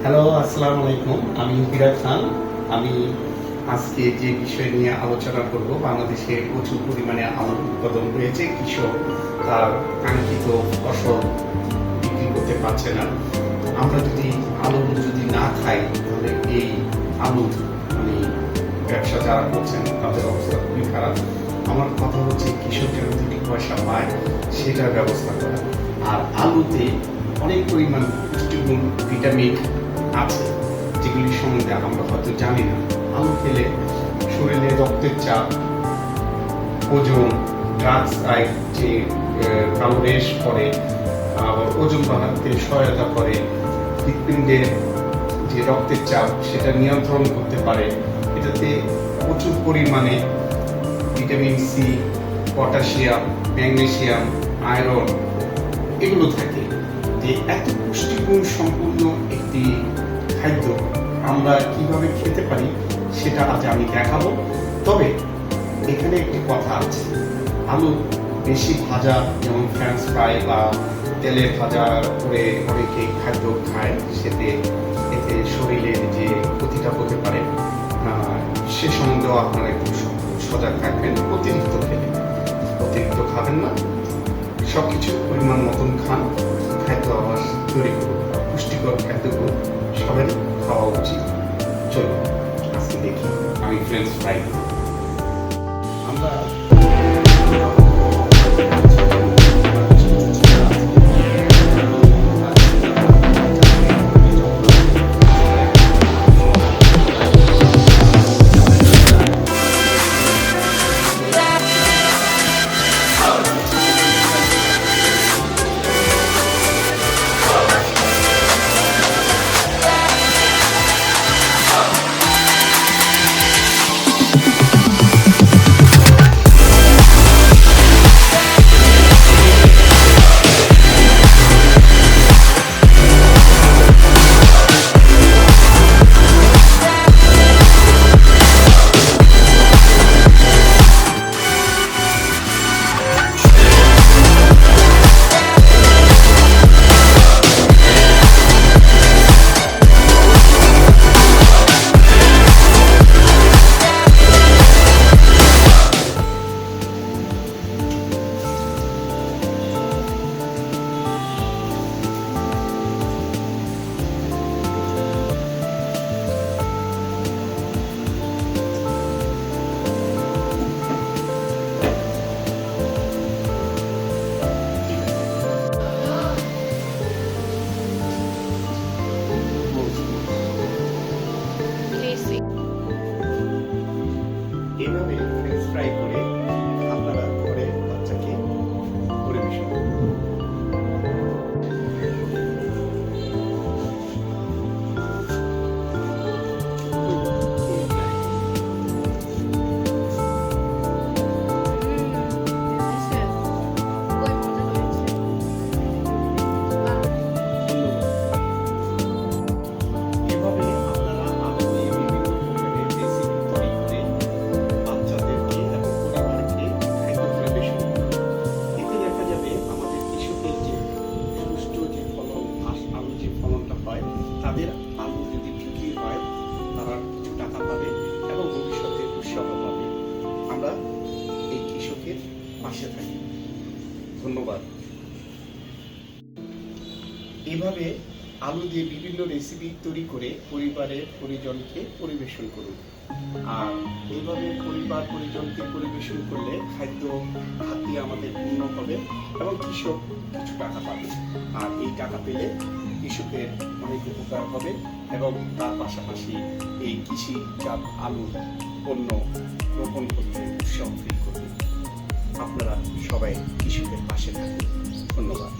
Hello, আসসালামু আলাইকুম। আমি হিরা খান। আমি আজকে যে বিষয় নিয়ে আলোচনা করব, বাংলাদেশে প্রচুর পরিমাণে আলুর উৎপাদন হয়েছে। কৃষক তার কাঙ্ক্ষিত ফসল বিক্রি করতে পারছে না। আমরা যদি আলু না খাই, তাহলে এই আলু ব্যবসা যারা করছেন তাদের অবস্থা খুবই খারাপ। আমার কথা হচ্ছে কৃষক যেন 2 পয়সা পায় সেটার ব্যবস্থা করা। আর আলুতে অনেক পরিমাণ পুষ্টিগুণ, ভিটামিন আছে যেগুলি সম্বন্ধে আমরা হয়তো জানি না। আলু খেলে শরীরে রক্তের চাপ, ওজন, ড্রাগস যে কালো রেশ করে, আবার ওজন বাড়াতে সহায়তা করে, হৃৎপিণ্ডের যে রক্তের চাপ সেটা নিয়ন্ত্রণ করতে পারে। এটাতে প্রচুর পরিমাণে vitamin C, potassium, magnesium, iron এগুলো থাকে। যে এত পুষ্টিগুণ সম্পূর্ণ একটি খাদ্য আমরা কিভাবে খেতে পারি সেটা আজ আমি দেখাবো। তবে এখানে একটি কথা আছে, আলু বেশি ভাজা, যেমন ফ্রেঞ্চ ফ্রাই বা তেলে ভাজা করে অনেকে খাদ্য খায়, এতে শরীরের যে ক্ষতিটা হতে পারে সে সম্বন্ধেও আপনারা একটু সজাগ থাকবেন। অতিরিক্ত খাবেন না, সবকিছু পরিমাণ মতন খান, খাদ্য আবাস তৈরি করুন, পুষ্টিকর খাদ্যগুলো সবাই খাওয়া উচিত। চলো আজকে দেখি আমি ফ্রেঞ্চ ফ্রাই আমরা এভাবে ফ্রেঞ্চ ফ্রাই করে আপনারা ঘরে বাচ্চাকে পরিবেশন করুন। তাদের আলু যদি বিক্রি হয় তারা কিছু টাকা পাবে এবং ভবিষ্যতে উৎসাহ পাবে। আমরা এই কৃষকের পাশে থাকি। ধন্যবাদ। এভাবে আলু দিয়ে বিভিন্ন রেসিপি তৈরি করে পরিবারের পরিজনকে পরিবেশন করুন। আর এইভাবে পরিবার পরিজনকে পরিবেশন করলে খাদ্য খাতে আমাদের পূর্ণ হবে এবং কৃষক কিছু টাকা পাবে। আর এই টাকা পেলে কৃষকের অনেক উপকার হবে এবং তার পাশাপাশি এই কৃষিজাত আলুর পণ্য রোপণ করতে উৎসাহ ফিল করবে। আপনারা সবাই কৃষকের পাশে থাকুন। ধন্যবাদ।